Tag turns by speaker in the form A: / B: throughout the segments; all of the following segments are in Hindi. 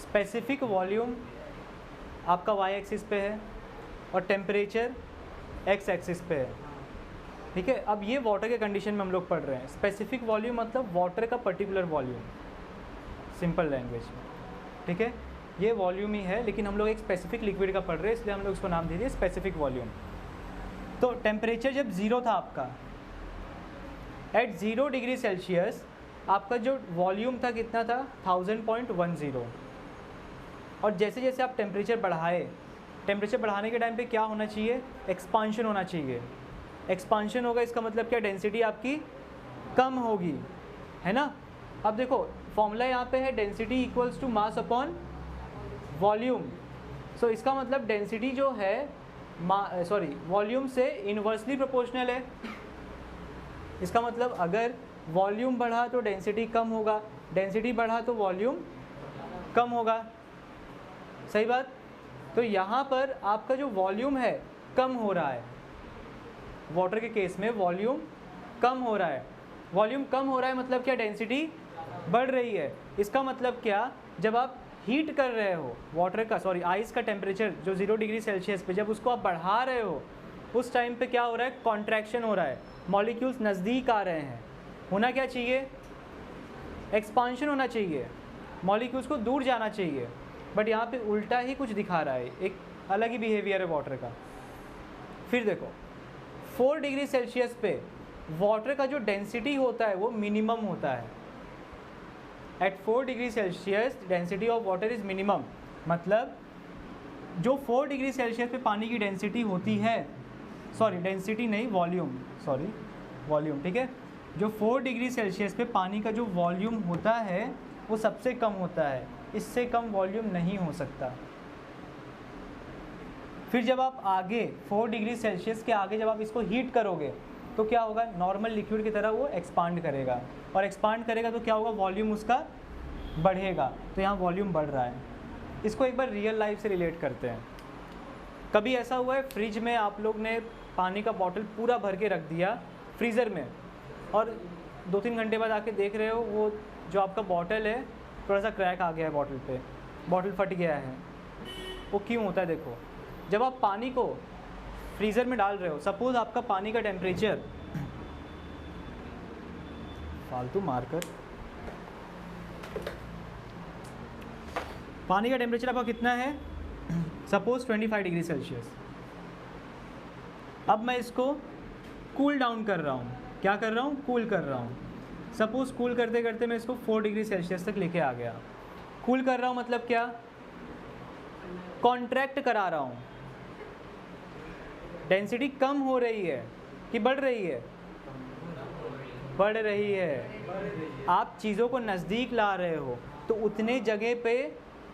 A: स्पेसिफिक वॉल्यूम आपका वाई एक्सिस पे है और टेम्परेचर एक्स एक्सिस पे है, ठीक है। अब ये वाटर के कंडीशन में हम लोग पढ़ रहे हैं। स्पेसिफिक वॉल्यूम मतलब वाटर का पर्टिकुलर वॉल्यूम, सिंपल लैंग्वेज में, ठीक है। ये वॉल्यूम ही है, लेकिन हम लोग एक स्पेसिफिक लिक्विड का पढ़ रहे हैं, इसलिए हम लोग इसको नाम दे दिए स्पेसिफिक वॉल्यूम। तो टेम्परेचर जब 0 था आपका, एट 0 डिग्री सेल्सियस आपका जो वॉल्यूम था कितना था, 1000.10। और जैसे जैसे आप टेम्परेचर बढ़ाए, टेम्परेचर बढ़ाने के टाइम पे क्या होना चाहिए, एक्सपांशन होना चाहिए। एक्सपांशन होगा, इसका मतलब क्या, डेंसिटी आपकी कम होगी, है ना। अब देखो फॉर्मूला यहाँ पे है density equals to mass upon volume. So इसका मतलब डेंसिटी जो है वॉल्यूम से इन्वर्सली प्रोपोर्शनल है। इसका मतलब अगर वॉल्यूम बढ़ा तो डेंसिटी कम होगा, डेंसिटी बढ़ा तो वॉल्यूम कम होगा, सही बात। तो यहाँ पर आपका जो वॉल्यूम है कम हो रहा है, वाटर के केस में वॉल्यूम कम हो रहा है। वॉल्यूम कम हो रहा है मतलब क्या, डेंसिटी बढ़ रही है। इसका मतलब क्या, जब आप हीट कर रहे हो वाटर का आइस का टेम्परेचर जो 0 डिग्री सेल्सियस पे, जब उसको आप बढ़ा रहे हो उस टाइम पे क्या हो रहा है, कॉन्ट्रैक्शन हो रहा है, मॉलिक्यूल्स नज़दीक आ रहे हैं। होना क्या चाहिए, एक्सपांशन होना चाहिए, मॉलिक्यूल्स को दूर जाना चाहिए। बट यहाँ पे उल्टा ही कुछ दिखा रहा है, एक अलग ही बिहेवियर है वाटर का। फिर देखो 4 डिग्री सेल्सियस पे वाटर का जो डेंसिटी होता है वो मिनिमम होता है। At 4 degree Celsius density of water is minimum, मतलब जो 4 डिग्री सेल्सियस पे पानी की डेंसिटी होती है, डेंसिटी नहीं वॉल्यूम, ठीक है। जो 4 डिग्री सेल्सियस पे पानी का जो वॉल्यूम होता है वो सबसे कम होता है, इससे कम वॉल्यूम नहीं हो सकता। फिर जब आप आगे 4 डिग्री सेल्सियस के आगे जब आप इसको हीट करोगे तो क्या होगा, नॉर्मल लिक्विड की तरह वो एक्सपांड करेगा, और एक्सपांड करेगा तो क्या होगा, वॉल्यूम उसका बढ़ेगा। तो यहाँ वॉल्यूम बढ़ रहा है। इसको एक बार रियल लाइफ से रिलेट करते हैं। कभी ऐसा हुआ है फ्रिज में आप लोग ने पानी का बॉटल पूरा भर के रख दिया फ्रीज़र में, और 2-3 घंटे बाद आके देख रहे हो वो जो आपका बॉटल है थोड़ा सा क्रैक आ गया है बॉटल पे, बॉटल फट गया है। वो क्यों होता है, देखो जब आप पानी को फ्रीज़र में डाल रहे हो, सपोज़ आपका पानी का टेम्परेचर पानी का टेम्परेचर आपका कितना है, सपोज़ 25 डिग्री सेल्सियस। अब मैं इसको कूल डाउन कर रहा हूँ, क्या कर रहा हूँ, कूल कर रहा हूँ। सपोज़ कूल करते करते मैं इसको 4 डिग्री सेल्सियस तक लेके आ गया। कूल कर रहा हूँ मतलब क्या, कॉन्ट्रैक्ट करा रहा हूँ। डेंसिटी कम हो रही है कि बढ़ रही है, बढ़ रही है। आप चीज़ों को नज़दीक ला रहे हो तो उतने जगह पे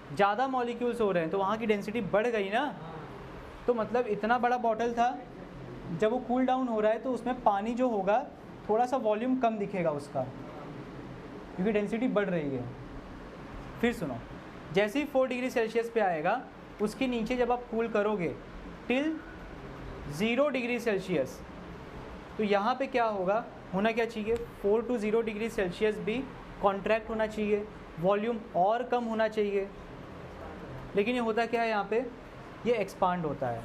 A: ज़्यादा मॉलिक्यूल्स हो रहे हैं, तो वहाँ की डेंसिटी बढ़ गई ना। तो मतलब इतना बड़ा बॉटल था, जब वो कूल डाउन हो रहा है तो उसमें पानी जो होगा थोड़ा सा वॉल्यूम कम दिखेगा उसका, क्योंकि डेंसिटी बढ़ रही है। फिर सुनो, जैसे ही 4 डिग्री सेल्सियस पे आएगा, उसके नीचे जब आप कूल करोगे टिल 0 डिग्री सेल्सियस, तो यहाँ पे क्या होगा, होना क्या चाहिए, 4 to 0 डिग्री सेल्सियस भी कॉन्ट्रैक्ट होना चाहिए, वॉल्यूम और कम होना चाहिए। लेकिन ये होता क्या है, यहाँ पे ये एक्सपांड होता है।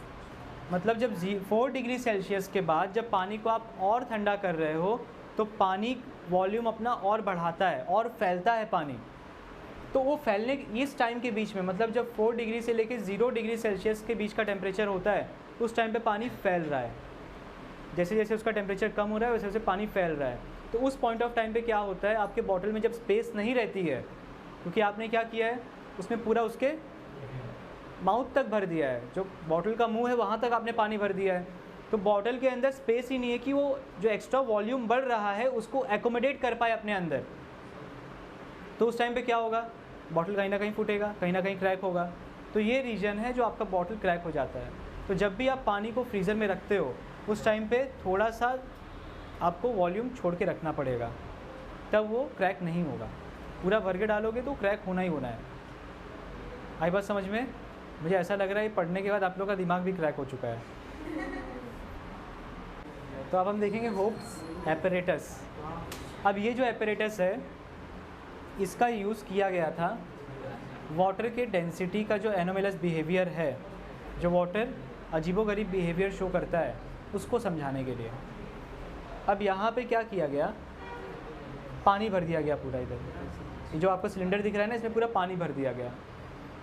A: मतलब जब 4 डिग्री सेल्सियस के बाद जब पानी को आप और ठंडा कर रहे हो तो पानी वॉल्यूम अपना और बढ़ाता है और फैलता है पानी। तो वो फैलने इस टाइम के बीच में, मतलब जब 4 डिग्री से लेकर 0 डिग्री सेल्सियस के बीच का टेम्परेचर होता है, उस टाइम पे पानी फैल रहा है। जैसे जैसे उसका टेम्परेचर कम हो रहा है वैसे वैसे पानी फैल रहा है। तो उस पॉइंट ऑफ टाइम पे क्या होता है, आपके बॉटल में जब स्पेस नहीं रहती है, क्योंकि आपने क्या किया है, उसमें पूरा उसके माउथ तक भर दिया है, जो बॉटल का मुंह है वहाँ तक आपने पानी भर दिया है, तो बॉटल के अंदर स्पेस ही नहीं है कि वो जो एक्स्ट्रा वॉल्यूम बढ़ रहा है उसको एकोमोडेट कर पाए अपने अंदर। तो उस टाइम पे क्या होगा, बॉटल कहीं ना कहीं फूटेगा, कहीं ना कहीं क्रैक होगा। तो ये रीजन है जो आपका बॉटल क्रैक हो जाता है। तो जब भी आप पानी को फ्रीज़र में रखते हो उस टाइम पे थोड़ा सा आपको वॉल्यूम छोड़ के रखना पड़ेगा, तब वो क्रैक नहीं होगा। पूरा भर के डालोगे तो क्रैक होना ही होना है। आई बात समझ में? मुझे ऐसा लग रहा है पढ़ने के बाद आप लोग का दिमाग भी क्रैक हो चुका है। तो अब हम देखेंगे होप्स एपरेटस। अब ये जो एपरेटस है इसका यूज़ किया गया था वाटर के डेंसिटी का जो एनोमलस बिहेवियर है, जो वाटर अजीबोगरीब बिहेवियर शो करता है, उसको समझाने के लिए। अब यहाँ पे क्या किया गया, पानी भर दिया गया पूरा। इधर ये जो आपको सिलेंडर दिख रहा है ना, इसमें पूरा पानी भर दिया गया।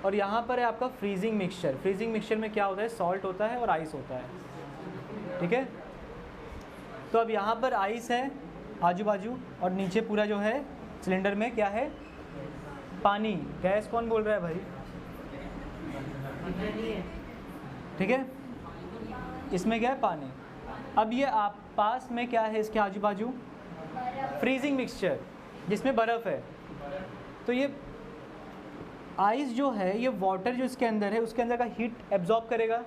A: और यहाँ पर है आपका फ्रीजिंग मिक्सचर। फ्रीजिंग मिक्सचर में क्या होता है, सॉल्ट होता है और आइस होता है, ठीक है। तो अब यहाँ पर आइस है आजू बाजू, और नीचे पूरा जो है सिलेंडर में क्या है, पानी। गैस कौन बोल रहा है भाई, ठीक है। इसमें क्या है, पानी। अब ये आप पास में क्या है, इसके आजू बाजू फ्रीजिंग मिक्सचर जिसमें बर्फ़ है। तो ये आइस जो है, ये वाटर जो इसके अंदर है, उसके अंदर का हीट एब्जॉर्ब करेगा।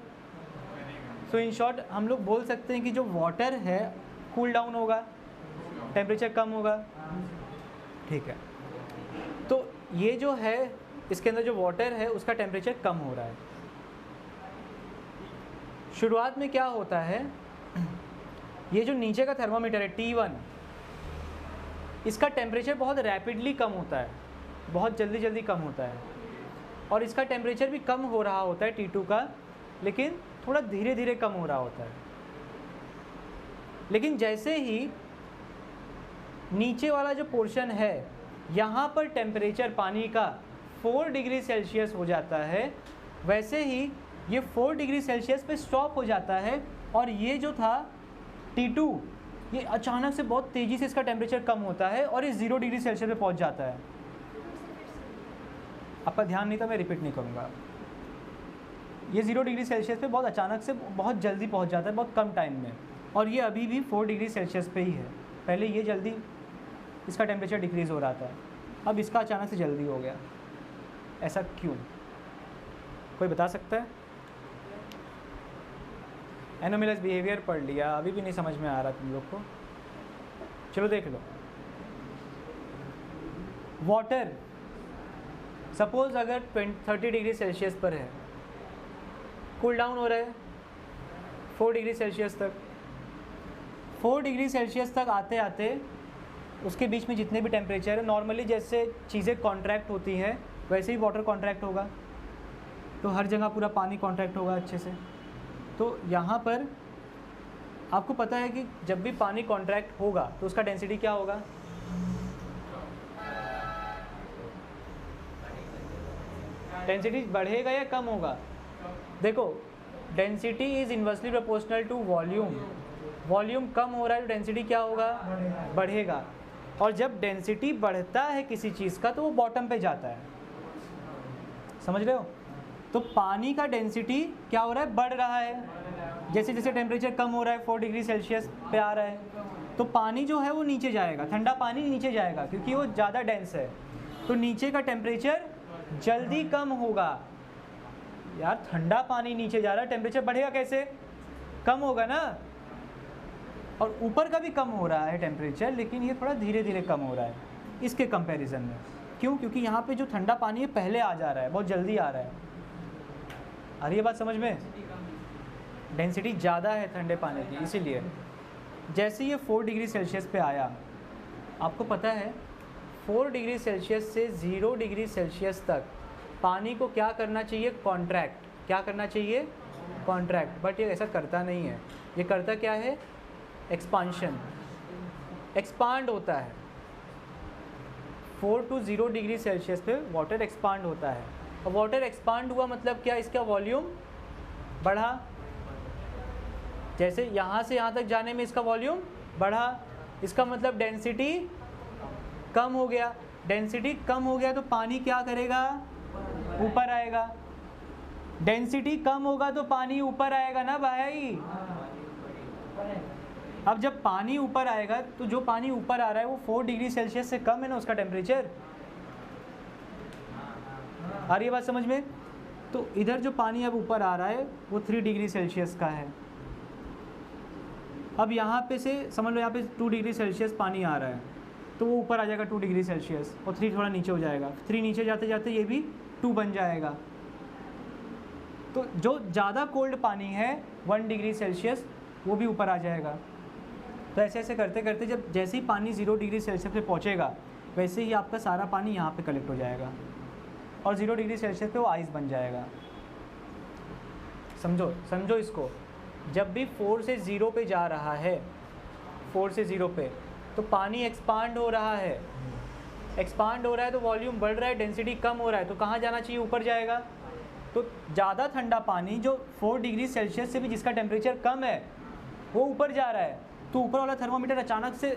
A: सो इन शॉर्ट हम लोग बोल सकते हैं कि जो वाटर है कूल डाउन होगा, टेम्परेचर कम होगा, ठीक है। तो ये जो है, इसके अंदर जो वाटर है उसका टेम्परेचर कम हो रहा है। शुरुआत में क्या होता है, ये जो नीचे का थर्मामीटर है T1, इसका टेम्परेचर बहुत रैपिडली कम होता है, बहुत जल्दी जल्दी कम होता है। और इसका टेम्परेचर भी कम हो रहा होता है T2 का, लेकिन थोड़ा धीरे धीरे कम हो रहा होता है। लेकिन जैसे ही नीचे वाला जो पोर्शन है, यहाँ पर टेम्परेचर पानी का 4 डिग्री सेल्सियस हो जाता है, वैसे ही ये 4 डिग्री सेल्सियस पे स्टॉप हो जाता है। और ये जो था T2, ये अचानक से बहुत तेज़ी से इसका टेम्परेचर कम होता है और ये 0 डिग्री सेल्सियस पे पहुँच जाता है। आपका ध्यान नहीं था, मैं रिपीट नहीं करूँगा। ये 0 डिग्री सेल्सियस पे बहुत अचानक से बहुत जल्दी पहुँच जाता है, बहुत कम टाइम में। और ये अभी भी 4 डिग्री सेल्सियस पे ही है। पहले ये जल्दी इसका टेम्परेचर डिक्रीज़ हो रहा था, अब इसका अचानक से जल्दी हो गया। ऐसा क्यों, कोई बता सकता है? एनोमलस बिहेवियर पढ़ लिया, अभी भी नहीं समझ में आ रहा तुम लोग को? चलो देख लो। वाटर सपोज अगर 30 डिग्री सेल्सियस पर है, कूल डाउन हो रहा है 4 डिग्री सेल्सियस तक। 4 डिग्री सेल्सियस तक आते आते उसके बीच में जितने भी टेम्परेचर है, नॉर्मली जैसे चीज़ें कॉन्ट्रैक्ट होती हैं वैसे ही वाटर कॉन्ट्रैक्ट होगा। तो हर जगह पूरा पानी कॉन्ट्रैक्ट होगा अच्छे से। तो यहाँ पर आपको पता है कि जब भी पानी कॉन्ट्रैक्ट होगा तो उसका डेंसिटी क्या होगा, डेंसिटी बढ़ेगा या कम होगा? देखो, density is inversely proportional to volume. Volume कम हो रहा है तो डेंसिटी क्या होगा, बढ़ेगा। और जब डेंसिटी बढ़ता है किसी चीज़ का तो वो बॉटम पे जाता है, समझ रहे हो? तो पानी का डेंसिटी क्या हो रहा है, बढ़ रहा है। जैसे जैसे टेम्परेचर कम हो रहा है, 4 डिग्री सेल्सियस पे आ रहा है, तो पानी जो है वो नीचे जाएगा, ठंडा पानी नीचे जाएगा क्योंकि वो ज़्यादा डेंस है। तो नीचे का टेम्परेचर जल्दी कम होगा। यार ठंडा पानी नीचे जा रहा है, टेम्परेचर बढ़ेगा कैसे, कम होगा ना। और ऊपर का भी कम हो रहा है टेम्परेचर, लेकिन ये थोड़ा धीरे धीरे कम हो रहा है इसके कंपैरिजन में। क्यों? क्योंकि यहाँ पे जो ठंडा पानी है पहले आ जा रहा है, बहुत जल्दी आ रहा है। आ रही है बात समझ में? डेंसिटी ज़्यादा है ठंडे पानी की, इसीलिए जैसे ये 4 डिग्री सेल्सियस पे आया, आपको पता है 4 डिग्री सेल्सियस से 0 डिग्री सेल्सियस तक पानी को क्या करना चाहिए, कॉन्ट्रैक्ट। क्या करना चाहिए, कॉन्ट्रैक्ट। बट ये ऐसा करता नहीं है, ये करता क्या है, एक्सपांशन, एक्सपांड होता है। 4 to 0 डिग्री सेल्सियस पे वाटर एक्सपांड होता है। और वाटर एक्सपांड हुआ मतलब क्या, इसका वॉल्यूम बढ़ा। जैसे यहाँ से यहाँ तक जाने में इसका वॉल्यूम बढ़ा, इसका मतलब डेंसिटी कम हो गया। डेंसिटी कम हो गया तो पानी क्या करेगा, ऊपर आएगा। डेंसिटी कम होगा तो पानी ऊपर आएगा ना भाई। अब जब पानी ऊपर आएगा तो जो पानी ऊपर आ रहा है वो 4 डिग्री सेल्सियस से कम है ना उसका टेम्परेचर। आ रही है बात समझ में? तो इधर जो पानी अब ऊपर आ रहा है वो 3 डिग्री सेल्सियस का है। अब यहाँ पे से समझ लो, यहाँ पे 2 डिग्री सेल्सियस पानी आ रहा है तो वो ऊपर आ जाएगा 2 डिग्री सेल्सियस, और 3 थोड़ा नीचे हो जाएगा। 3 नीचे जाते जाते ये भी 2 बन जाएगा। तो जो ज़्यादा कोल्ड पानी है 1 डिग्री सेल्सियस, वो भी ऊपर आ जाएगा। तो ऐसे ऐसे करते करते जब जैसे ही पानी 0 डिग्री सेल्सियस पे पहुँचेगा, वैसे ही आपका सारा पानी यहाँ पे कलेक्ट हो जाएगा। और 0 डिग्री सेल्सियस पे वो आइस बन जाएगा। समझो इसको, जब भी 4 से 0 पे जा रहा है, 4 से 0 पे, तो पानी एक्सपांड हो रहा है, तो वॉल्यूम बढ़ रहा है, डेंसिटी कम हो रहा है, तो कहाँ जाना चाहिए? ऊपर जाएगा। तो ज़्यादा ठंडा पानी जो 4 डिग्री सेल्सियस से भी जिसका टेम्परेचर कम है वो ऊपर जा रहा है, तो ऊपर वाला थर्मामीटर अचानक से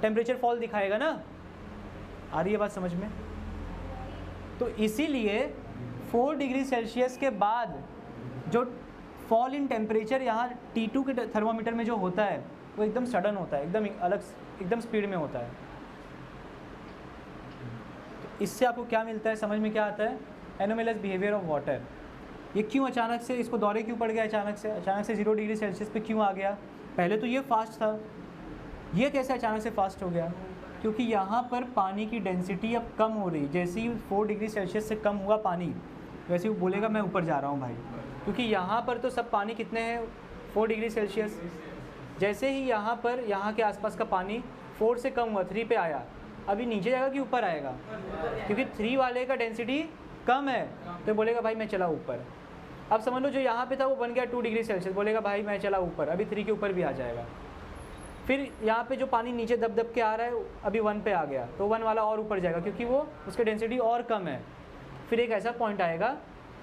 A: टेम्परेचर फॉल दिखाएगा ना। आ रही है बात समझ में? तो इसीलिए 4 डिग्री सेल्सियस के बाद जो फॉल इन टेम्परेचर यहाँ T2 के थर्मामीटर में जो होता है वो एकदम सडन होता है, एकदम स्पीड में होता है। तो इससे आपको क्या मिलता है, समझ में क्या आता है? Anomalous behaviour of water. ये क्यों अचानक से, इसको दौरे क्यों पड़ गया अचानक से 0 डिग्री सेल्सियस पे क्यों आ गया? पहले तो ये फास्ट था, ये कैसे अचानक से फास्ट हो गया? क्योंकि यहाँ पर पानी की डेंसिटी अब कम हो रही। जैसे ही 4 डिग्री सेल्सियस से कम हुआ पानी, वैसे वो बोलेगा मैं ऊपर जा रहा हूँ भाई, क्योंकि यहाँ पर तो सब पानी कितने हैं? 4 डिग्री सेल्सियस। जैसे ही यहाँ पर, यहाँ के आसपास का पानी 4 से कम हुआ, 3 पे आया, अभी नीचे जाएगा कि ऊपर आएगा? क्योंकि 3 वाले का डेंसिटी कम है, तो बोलेगा भाई मैं चला ऊपर। अब समझ लो जो यहाँ पे था वो बन गया 2 डिग्री सेल्सियस, बोलेगा भाई मैं चला ऊपर, अभी 3 के ऊपर भी आ जाएगा। फिर यहाँ पे जो पानी नीचे दब दब के आ रहा है अभी 1 पे आ गया, तो 1 वाला और ऊपर जाएगा क्योंकि वो उसकी डेंसिटी और कम है। फिर एक ऐसा पॉइंट आएगा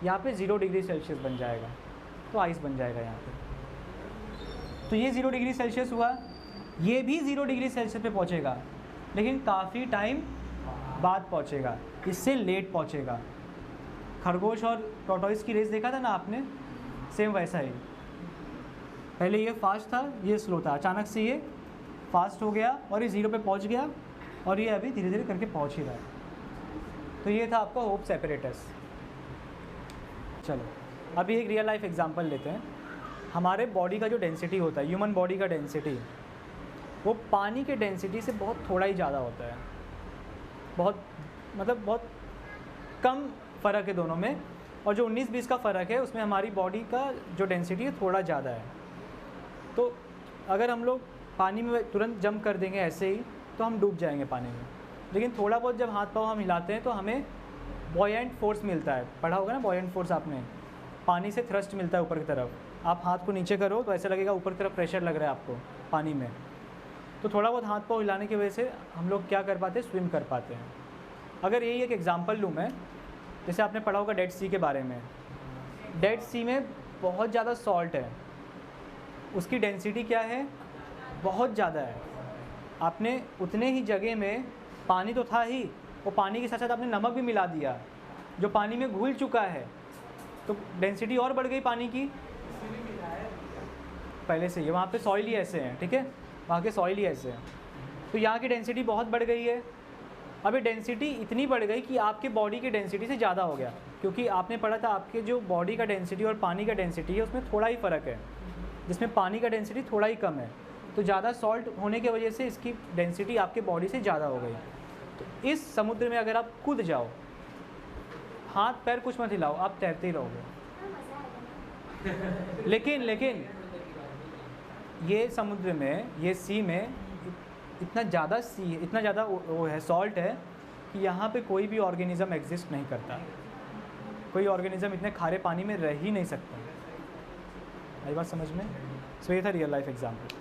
A: यहाँ पे 0 डिग्री सेल्सियस बन जाएगा, तो आइस बन जाएगा यहाँ पे। तो ये 0 डिग्री सेल्सियस हुआ, ये भी 0 डिग्री सेल्सियस पे पहुँचेगा, लेकिन काफ़ी टाइम बाद पहुँचेगा, इससे लेट पहुँचेगा। खरगोश और टॉर्टोइस की रेस देखा था ना आपने, सेम वैसा ही। पहले ये फास्ट था, ये स्लो था, अचानक से ये फास्ट हो गया और ये 0 पे पहुंच गया, और ये अभी धीरे धीरे करके पहुंच ही रहा है। तो ये था आपका होप्स एपरेटस। चलो अभी एक रियल लाइफ एग्जांपल लेते हैं। हमारे बॉडी का जो डेंसिटी होता है, ह्यूमन बॉडी का डेंसिटी, वो पानी के डेंसिटी से बहुत थोड़ा ही ज़्यादा होता है। बहुत कम फ़र्क है दोनों में, और जो 19-20 का फ़र्क है उसमें हमारी बॉडी का जो डेंसिटी है थोड़ा ज़्यादा है। तो अगर हम लोग पानी में तुरंत जंप कर देंगे ऐसे ही, तो हम डूब जाएंगे पानी में। लेकिन थोड़ा बहुत जब हाथ पाँव हम हिलाते हैं तो हमें बॉयेंट फोर्स मिलता है। पढ़ा होगा ना बॉयेंट फोर्स आपने, पानी से थ्रस्ट मिलता है ऊपर की तरफ। आप हाथ को नीचे करो तो ऐसा लगेगा ऊपर की तरफ प्रेशर लग रहा है आपको पानी में। तो थोड़ा बहुत हाथ पाँव हिलाने की वजह से हम लोग क्या कर पाते हैं, स्विम कर पाते हैं। अगर यही एक एग्जाम्पल लूँ मैं, जैसे आपने पढ़ा होगा डेड सी के बारे में। डेड सी में बहुत ज़्यादा सॉल्ट है, उसकी डेंसिटी क्या है, बहुत ज़्यादा है। आपने उतने ही जगह में पानी तो था ही, वो पानी के साथ साथ आपने नमक भी मिला दिया जो पानी में घुल चुका है, तो डेंसिटी और बढ़ गई पानी की। पहले से ही वहाँ पे सॉइल ही ऐसे हैं, ठीक है, वहाँ के सॉइल ही ऐसे हैं, तो यहाँ की डेंसिटी बहुत बढ़ गई है। अभी डेंसिटी इतनी बढ़ गई कि आपके बॉडी की डेंसिटी से ज़्यादा हो गया, क्योंकि आपने पढ़ा था आपके जो बॉडी का डेंसिटी और पानी का डेंसिटी है उसमें थोड़ा ही फ़र्क है, जिसमें पानी का डेंसिटी थोड़ा ही कम है। तो ज़्यादा सॉल्ट होने की वजह से इसकी डेंसिटी आपके बॉडी से ज़्यादा हो गई। तो इस समुद्र में अगर आप कूद जाओ, हाथ पैर कुछ मत हिलाओ, आप तैरते ही रहोगे। लेकिन ये समुद्र में, ये सी में इतना ज़्यादा वो है, सॉल्ट है कि यहाँ पे कोई भी ऑर्गेनिज़म एग्जिस्ट नहीं करता। कोई ऑर्गेनिज़म इतने खारे पानी में रह ही नहीं सकता। आई बात समझ में? सो ये था रियल लाइफ एग्जाम्पल।